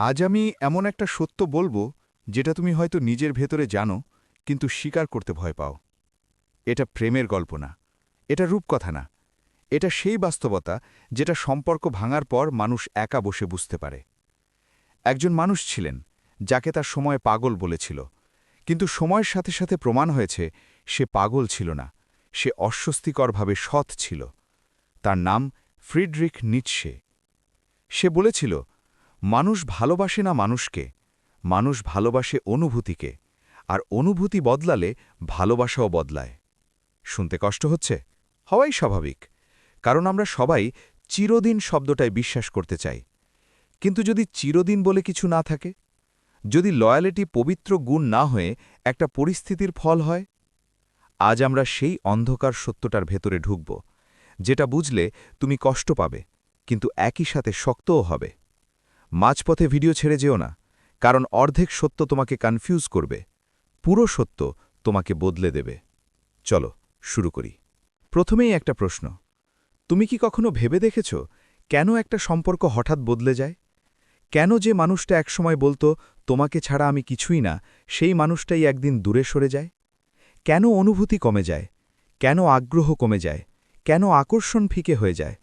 আজ আমি এমন একটা সত্য বলবো যেটা তুমি হয়তো নিজের ভেতরে জানো কিন্তু স্বীকার করতে ভয় পাও। এটা প্রেমের গল্প না, এটা রূপকথা না, এটা সেই বাস্তবতা যেটা সম্পর্ক ভাঙার পর মানুষ একা বসে বুঝতে পারে। একজন মানুষ ছিলেন যাকে তার সময় পাগল বলেছিল, কিন্তু সময়ের সাথে সাথে প্রমাণ হয়েছে সে পাগল ছিল না, সে অস্বস্তিকরভাবে সৎ ছিল। তার নাম ফ্রিডরিখ নিটশে। সে বলেছিল, মানুষ ভালোবাসে না মানুষকে, মানুষ ভালোবাসে অনুভূতিকে, আর অনুভূতি বদলালে ভালোবাসাও বদলায়। শুনতে কষ্ট হচ্ছে? হওয়াই স্বাভাবিক, কারণ আমরা সবাই চিরদিন শব্দটায় বিশ্বাস করতে চাই। কিন্তু যদি চিরদিন বলে কিছু না থাকে, যদি লয়ালিটি পবিত্র গুণ না হয়ে একটা পরিস্থিতির ফল হয়, আজ আমরা সেই অন্ধকার সত্যটার ভেতরে ঢুকব, যেটা বুঝলে তুমি কষ্ট পাবে, কিন্তু একই সাথে শক্তও হবে। মাঝপথে ভিডিও ছেড়ে যেও না, কারণ অর্ধেক সত্য তোমাকে কনফিউজ করবে, পুরো সত্য তোমাকে বদলে দেবে। চলো শুরু করি। প্রথমেই একটা প্রশ্ন, তুমি কি কখনো ভেবে দেখেছ কেন একটা সম্পর্ক হঠাৎ বদলে যায়? কেন যে মানুষটা একসময় বলতো তোমাকে ছাড়া আমি কিছুই না, সেই মানুষটাই একদিন দূরে সরে যায়? কেন অনুভূতি কমে যায়? কেন আগ্রহ কমে যায়? কেন আকর্ষণ ফিকে হয়ে যায়?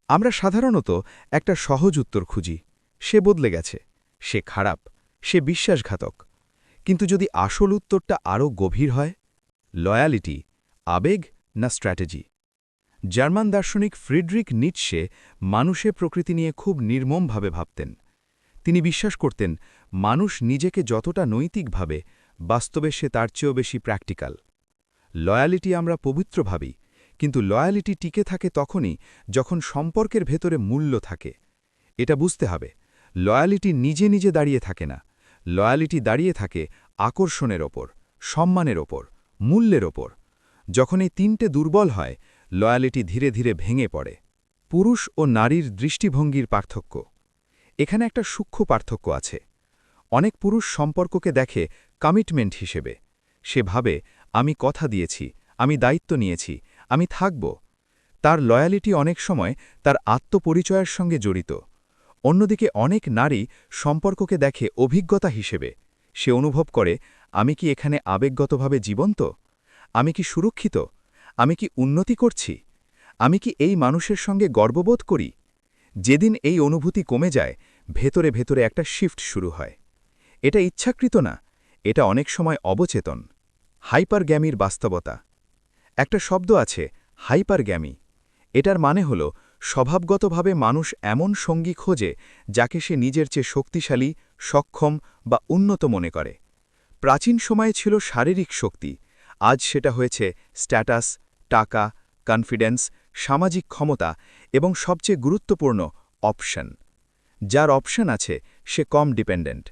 আমরা সাধারণত একটা সহজ উত্তর খুঁজি, সে বদলে গেছে, সে খারাপ, সে বিশ্বাসঘাতক। কিন্তু যদি আসল উত্তরটা আরও গভীর হয়, লয়ালিটি আবেগ না স্ট্র্যাটেজি? জার্মান দার্শনিক ফ্রিডরিখ নিটশে মানুষে প্রকৃতি নিয়ে খুব নির্মমভাবে ভাবতেন। তিনি বিশ্বাস করতেন মানুষ নিজেকে যতটা নৈতিক ভাবে, বাস্তবে সে তার চেয়েও বেশি প্র্যাকটিক্যাল। লয়ালিটি আমরা পবিত্র ভাবি, কিন্তু লয়ালিটি টিকে থাকে তখনই যখন সম্পর্কের ভেতরে মূল্য থাকে। এটা বুঝতে হবে, লয়ালিটি নিজে নিজে দাঁড়িয়ে থাকে না, লয়ালিটি দাঁড়িয়ে থাকে আকর্ষণের ওপর, সম্মানের ওপর, মূল্যের ওপর। যখন এই তিনটে দুর্বল হয়, লয়ালিটি ধীরে ধীরে ভেঙে পড়ে। পুরুষ ও নারীর দৃষ্টিভঙ্গির পার্থক্য। এখানে একটা সূক্ষ্ম পার্থক্য আছে। অনেক পুরুষ সম্পর্ককে দেখে কমিটমেন্ট হিসেবে। সে ভাবে, আমি কথা দিয়েছি, আমি দায়িত্ব নিয়েছি, আমি থাকব। তার লয়ালিটি অনেক সময় তার আত্মপরিচয়ের সঙ্গে জড়িত। অন্যদিকে অনেক নারী সম্পর্ককে দেখে অভিজ্ঞতা হিসেবে। সে অনুভব করে, আমি কি এখানে আবেগগতভাবে জীবন্ত? আমি কি সুরক্ষিত? আমি কি উন্নতি করছি? আমি কি এই মানুষের সঙ্গে গর্ববোধ করি? যেদিন এই অনুভূতি কমে যায়, ভেতরে ভেতরে একটা শিফট শুরু হয়। এটা ইচ্ছাকৃত না, এটা অনেক সময় অবচেতন। হাইপারগ্যামির বাস্তবতা। একটা শব্দ আছে, হাইপারগ্যামি। এটার মানে হল স্বভাবগতভাবে মানুষ এমন সঙ্গী খোঁজে যাকে সে নিজের চেয়ে শক্তিশালী, সক্ষম বা উন্নত মনে করে। প্রাচীন সময়ে ছিল শারীরিক শক্তি, আজ সেটা হয়েছে স্ট্যাটাস, টাকা, কনফিডেন্স, সামাজিক ক্ষমতা এবং সবচেয়ে গুরুত্বপূর্ণ অপশন। যার অপশন আছে সে কম ডিপেন্ডেন্ট,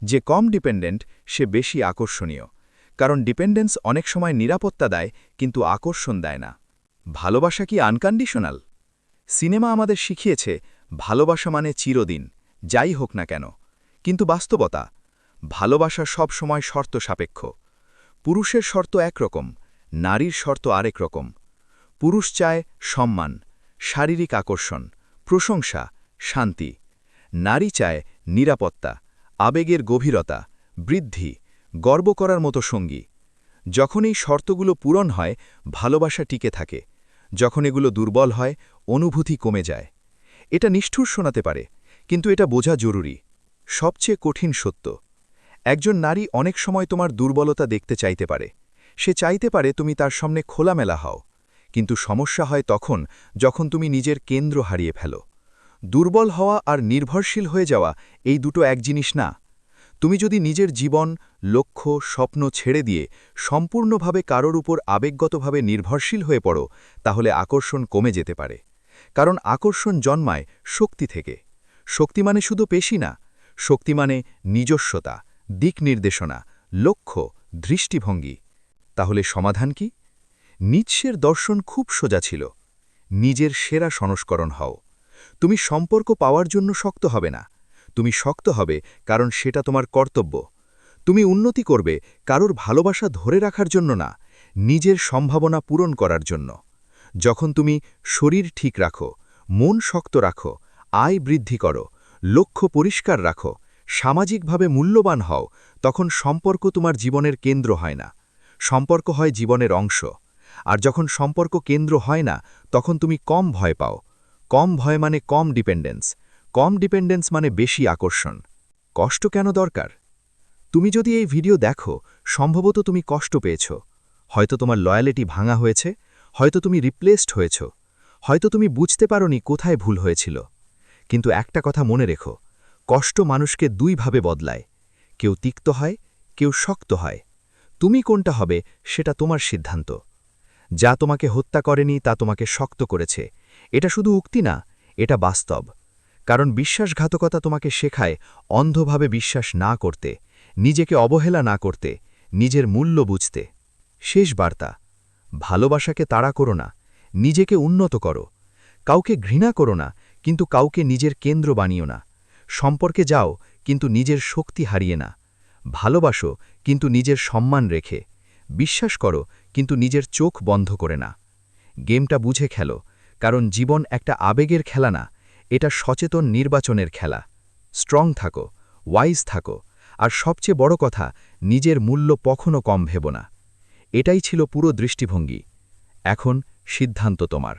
যে কম ডিপেন্ডেন্ট সে বেশি আকর্ষণীয়। কারণ ডিপেন্ডেন্স অনেক সময় নিরাপত্তা দেয় কিন্তু আকর্ষণ দেয় না। ভালোবাসা কি আনকন্ডিশনাল? সিনেমা আমাদের শিখিয়েছে ভালোবাসা মানে চিরদিন, যাই হোক না কেন। কিন্তু বাস্তবতা, ভালোবাসা সব সময় শর্ত সাপেক্ষ। পুরুষের শর্ত একরকম, নারীর শর্ত আরেক রকম। পুরুষ চায় সম্মান, শারীরিক আকর্ষণ, প্রশংসা, শান্তি। নারী চায় নিরাপত্তা, আবেগের গভীরতা, বৃদ্ধি, গর্ব করার মতো সঙ্গী। যখন এই শর্তগুলো পূরণ হয়, ভালোবাসা টিকে থাকে। যখন এগুলো দুর্বল হয়, অনুভূতি কমে যায়। এটা নিষ্ঠুর শোনাতে পারে, কিন্তু এটা বোঝা জরুরি। সবচেয়ে কঠিন সত্য, একজন নারী অনেক সময় তোমার দুর্বলতা দেখতে চাইতে পারে। সে চাইতে পারে তুমি তার সামনে খোলামেলা হও। কিন্তু সমস্যা হয় তখন যখন তুমি নিজের কেন্দ্র হারিয়ে ফেলো। দুর্বল হওয়া আর নির্ভরশীল হয়ে যাওয়া এই দুটো এক জিনিস না। তুমি যদি নিজের জীবন, লক্ষ্য, স্বপ্ন ছেড়ে দিয়ে সম্পূর্ণভাবে কারোর উপর আবেগগতভাবে নির্ভরশীল হয়ে পড়ো, তাহলে আকর্ষণ কমে যেতে পারে। কারণ আকর্ষণ জন্মায় শক্তি থেকে। শক্তি মানে শুধু পেশি না, শক্তি মানে নিজস্বতা, দিক নির্দেশনা, লক্ষ্য, দৃষ্টিভঙ্গি। তাহলে সমাধান কি? নিৎসের দর্শন খুব সোজা ছিল, নিজের সেরা সংস্করণ হও। তুমি সম্পর্ক পাওয়ার জন্য শক্ত হবে না, তুমি শক্ত হবে কারণ সেটা তোমার কর্তব্য। তুমি উন্নতি করবে কারোর ভালোবাসা ধরে রাখার জন্য না, নিজের সম্ভাবনা পূরণ করার জন্য। যখন তুমি শরীর ঠিক রাখো, মন শক্ত রাখো, আয় বৃদ্ধি করো, লক্ষ্য পরিষ্কার রাখো, সামাজিকভাবে মূল্যবান হও, তখন সম্পর্ক তোমার জীবনের কেন্দ্র হয় না। সম্পর্ক হয় জীবনের অংশ। আর যখন সম্পর্ক কেন্দ্র হয় না, তখন তুমি কম ভয় পাও। কম ভয় মানে কম ডিপেন্ডেন্স। কম ডিপেন্ডেন্স মানে বেশি আকর্ষণ। কষ্ট কেন দরকার? তুমি যদি এই ভিডিও দেখো, সম্ভবত তুমি কষ্ট পেয়েছ। হয়তো তোমার লয়ালিটি ভাঙা হয়েছে, হয়তো তুমি রিপ্লেসড হয়েছ, হয়তো তুমি বুঝতে পারোনি কোথায় ভুল হয়েছিল। কিন্তু একটা কথা মনে রেখো, কষ্ট মানুষকে দুইভাবে বদলায়। কেউ তিক্ত হয়, কেউ শক্ত হয়। তুমি কোনটা হবে সেটা তোমার সিদ্ধান্ত। যা তোমাকে হত্যা করেনি তা তোমাকে শক্ত করেছে। এটা শুধু উক্তি না, এটা বাস্তব। কারণ বিশ্বাসঘাতকতা তোমাকে শেখায় অন্ধভাবে বিশ্বাস না করতে, নিজেকে অবহেলা না করতে, নিজের মূল্য বুঝতে। শেষ বার্তা, ভালোবাসাকে তাড়া করো না, নিজেকে উন্নত করো। কাউকে ঘৃণা করো না, কিন্তু কাউকে নিজের কেন্দ্র বানিও না। সম্পর্কে যাও, কিন্তু নিজের শক্তি হারিয়ে না। ভালোবাসো, কিন্তু নিজের সম্মান রেখে। বিশ্বাস করো, কিন্তু নিজের চোখ বন্ধ করে না। গেমটা বুঝে খেলো, কারণ জীবন একটা আবেগের খেলা না, এটা সচেতন নির্বাচনের খেলা। স্ট্রং থাকো, ওয়াইজ থাকো, আর সবচেয়ে বড় কথা, নিজের মূল্য কখনো কম ভেবো না। এটাই ছিল পুরো দৃষ্টিভঙ্গি। এখন সিদ্ধান্ত তোমার।